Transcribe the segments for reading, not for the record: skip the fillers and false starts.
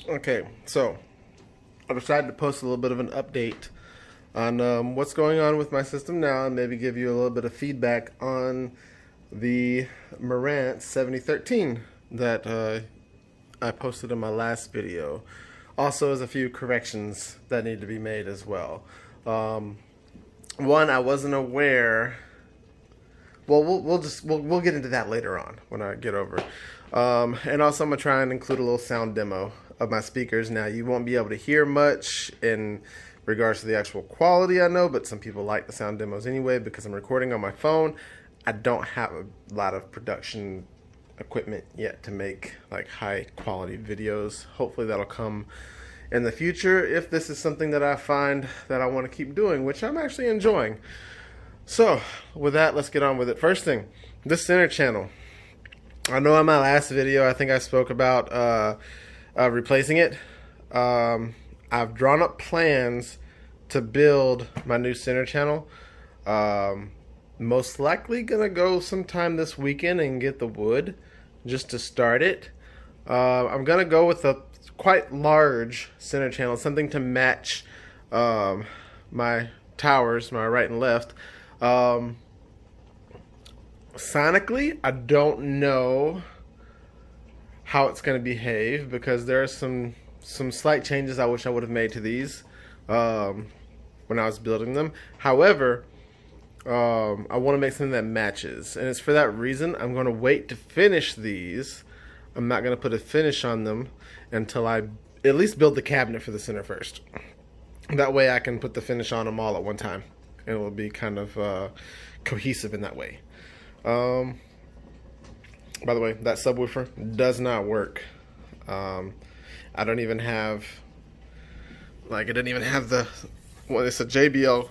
Okay, so I decided to post a little bit of an update on what's going on with my system now, and maybe give you a little bit of feedback on the Marantz 7013 that I posted in my last video. Also, there's a few corrections that need to be made as well. One, I wasn't aware. Well, we'll get into that later on when I get over. And also, I'm gonna try and include a little sound demo of my speakers. Now, you won't be able to hear much in regards to the actual quality, I know, but some people like the sound demos anyway because I'm recording on my phone. I don't have a lot of production equipment yet to make like high quality videos. Hopefully that'll come in the future if this is something that I find that I want to keep doing, which I'm actually enjoying. So with that, let's get on with it. First thing, this center channel. I know in my last video I think I spoke about replacing it. I've drawn up plans to build my new center channel. Most likely gonna go sometime this weekend and get the wood just to start it. I'm gonna go with a quite large center channel, something to match my towers, my right and left. Sonically, I don't know how it's going to behave because there are some slight changes I wish I would have made to these when I was building them. However, I want to make something that matches, and it's for that reason I'm going to wait to finish these. I'm not going to put a finish on them until I at least build the cabinet for the center first. That way I can put the finish on them all at one time. It will be kind of cohesive in that way. By the way, that subwoofer does not work. I don't even have, like, it didn't even have the, well, it's a JBL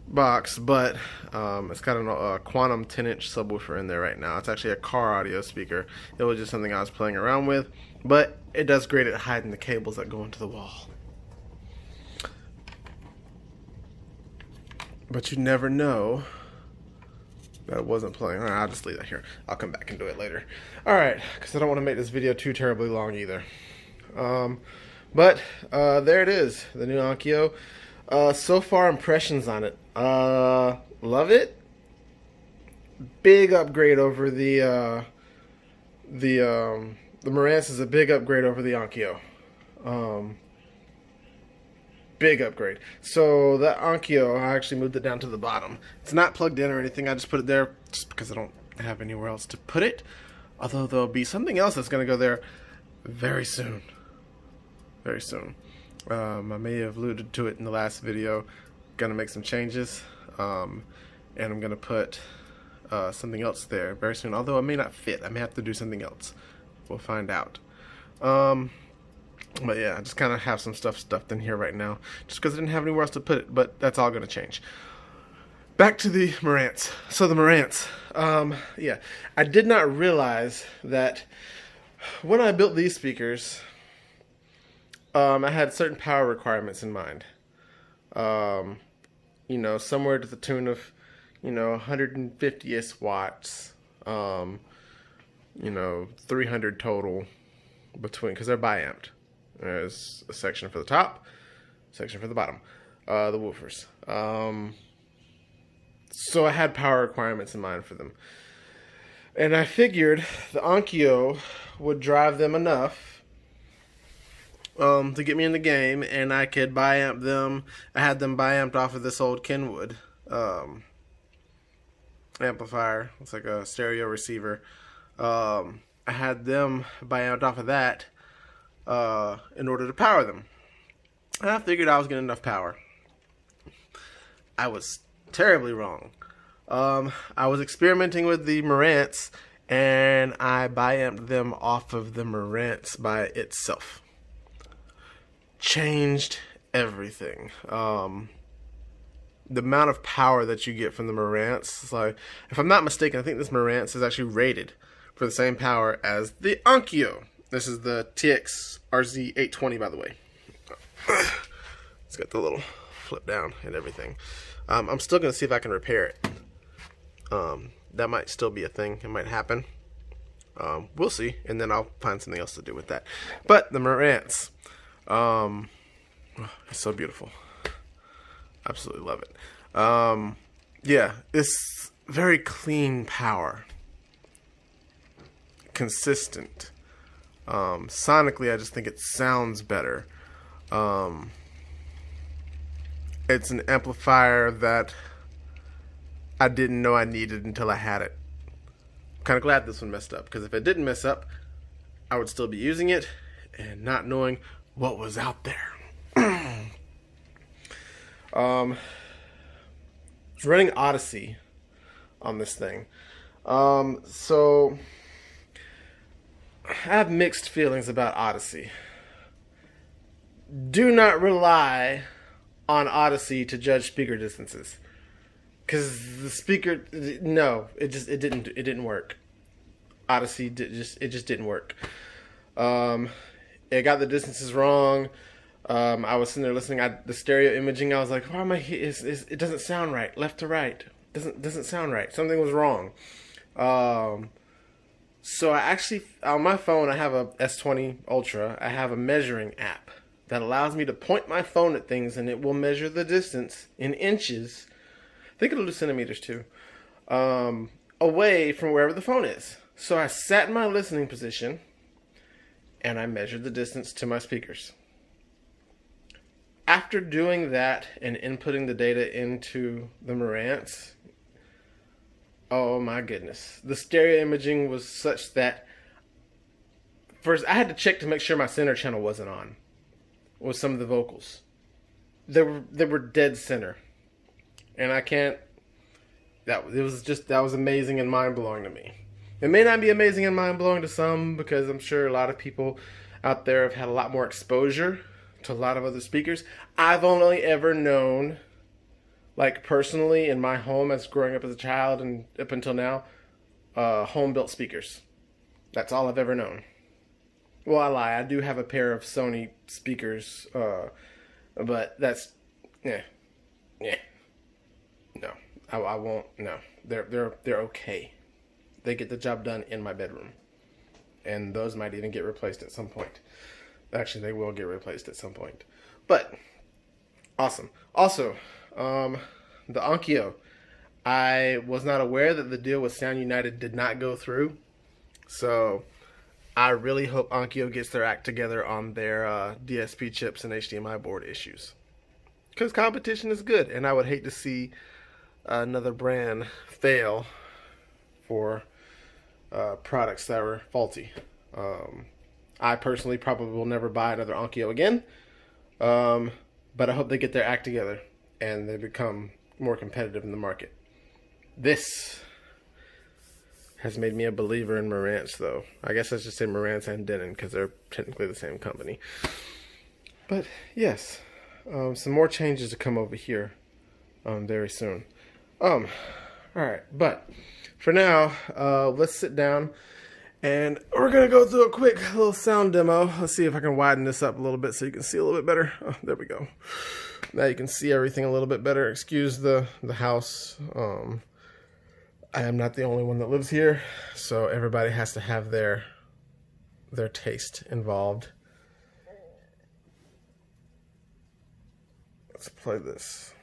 box, but it's got a quantum 10-inch subwoofer in there right now. It's actually a car audio speaker. It was just something I was playing around with, but it does great at hiding the cables that go into the wall. But you never know that it wasn't playing. All right, I'll just leave that here. I'll come back and do it later. Alright, because I don't want to make this video too terribly long either. But there it is, the new Onkyo. So far, impressions on it. Love it. Big upgrade over the Marantz is a big upgrade over the Onkyo. Big upgrade. So that Onkyo, I actually moved it down to the bottom. It's not plugged in or anything. I just put it there just because I don't have anywhere else to put it. Although there'll be something else that's going to go there very soon. Very soon. I may have alluded to it in the last video. Going to make some changes. And I'm going to put something else there very soon. Although it may not fit. I may have to do something else. We'll find out. But yeah, I just kind of have some stuff stuffed in here right now, just because I didn't have anywhere else to put it, but that's all going to change. Back to the Marantz. So the Marantz, yeah, I did not realize that when I built these speakers, I had certain power requirements in mind. You know, somewhere to the tune of, 150-ish watts, 300 total between, because they're bi-amped. There's a section for the top, section for the bottom, the woofers. So I had power requirements in mind for them. And I figured the Onkyo would drive them enough to get me in the game, and I could bi-amp them. I had them bi-amped off of this old Kenwood amplifier. It's like a stereo receiver. I had them bi-amped off of that in order to power them. And I figured I was getting enough power. I was terribly wrong. I was experimenting with the Marantz, and I bi-amped them off of the Marantz by itself. Changed everything. The amount of power that you get from the Marantz is like, if I'm not mistaken, I think this Marantz is actually rated for the same power as the Onkyo. This is the TX RZ820, by the way. It's got the little flip down and everything. I'm still going to see if I can repair it. That might still be a thing. It might happen. We'll see, and then I'll find something else to do with that. But the Marantz, it's so beautiful. Absolutely love it. Yeah, it's very clean power, consistent. Sonically, I just think it sounds better. It's an amplifier that I didn't know I needed until I had it. I'm kind of glad this one messed up, because if it didn't mess up, I would still be using it and not knowing what was out there. It's running Odyssey on this thing. So I have mixed feelings about Odyssey. Do not rely on Odyssey to judge speaker distances, because the speaker, no, it didn't work. Odyssey just didn't work. It got the distances wrong. I was sitting there listening the stereo imaging. I was like, why am I here? It doesn't sound right, left to right. Doesn't sound right. Something was wrong. So I actually, on my phone, I have a S20 Ultra. I have a measuring app that allows me to point my phone at things, and it will measure the distance in inches. I think it'll do centimeters too. Away from wherever the phone is. So I sat in my listening position, and I measured the distance to my speakers. After doing that and inputting the data into the Marantz, oh my goodness. The stereo imaging was such that first I had to check to make sure my center channel wasn't on with some of the vocals. They were dead center. And I can't, that was amazing and mind-blowing to me. It may not be amazing and mind-blowing to some, because I'm sure a lot of people out there have had a lot more exposure to a lot of other speakers. I've only ever known, like personally in my home as growing up as a child and up until now, home-built speakers. That's all I've ever known. Well, I lie. I do have a pair of Sony speakers, but that's, no, I won't. No, they're okay. They get the job done in my bedroom, and those might even get replaced at some point. Actually, they will get replaced at some point. But awesome. Also, the Onkyo. I was not aware that the deal with Sound United did not go through, so I really hope Onkyo gets their act together on their DSP chips and HDMI board issues, because competition is good, and I would hate to see another brand fail for products that were faulty. I personally probably will never buy another Onkyo again, but I hope they get their act together and they become more competitive in the market. This has made me a believer in Marantz, though. I guess I should say Marantz and Denon, because they're technically the same company. But yes, some more changes to come over here very soon. Alright, but for now, let's sit down and we're gonna go through a quick little sound demo. Let's see if I can widen this up a little bit so you can see a little bit better. Oh, there we go. Now you can see everything a little bit better. Excuse the house. I am not the only one that lives here, so everybody has to have their taste involved. Let's play this.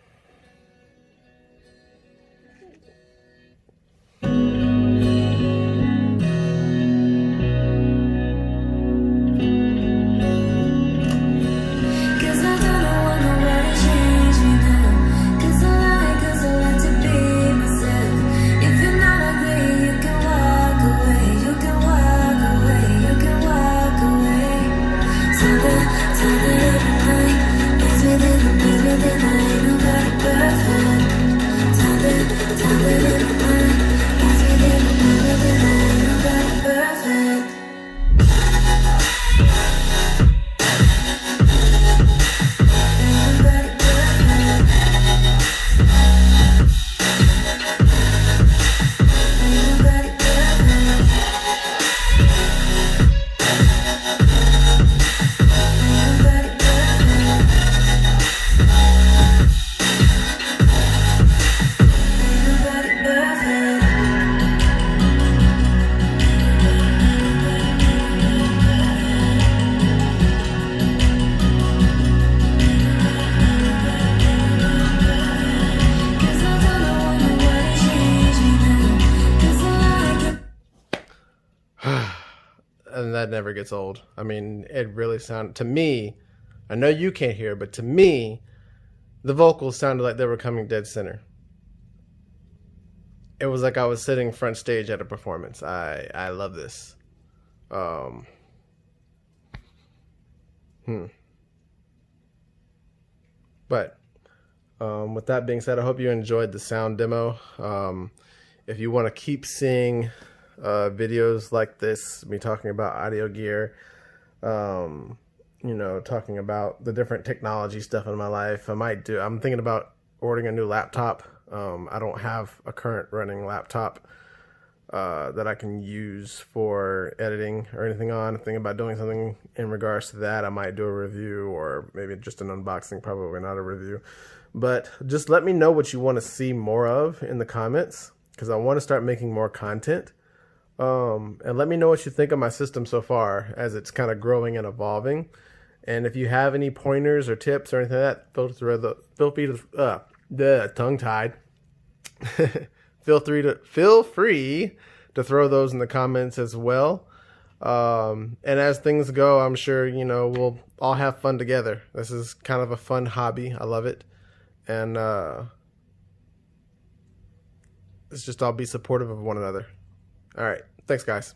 Take it, And that never gets old. I mean, it really sounded, to me, I know you can't hear, but to me, the vocals sounded like they were coming dead center. It was like I was sitting front stage at a performance. I love this. But with that being said, I hope you enjoyed the sound demo. If you want to keep seeing videos like this, me talking about audio gear, you know, talking about the different technology stuff in my life, I'm thinking about ordering a new laptop. I don't have a current running laptop that I can use for editing or anything on. I'm thinking about doing something in regards to that. I might do a review or maybe just an unboxing, probably not a review. But just let me know what you want to see more of in the comments, because I want to start making more content. And let me know what you think of my system so far as it's kind of growing and evolving. And if you have any pointers or tips or anything like that, tongue-tied. Feel free to throw those in the comments as well. And as things go, I'm sure, you know, we'll all have fun together. This is kind of a fun hobby. I love it. And let's just all be supportive of one another. All right. Thanks, guys.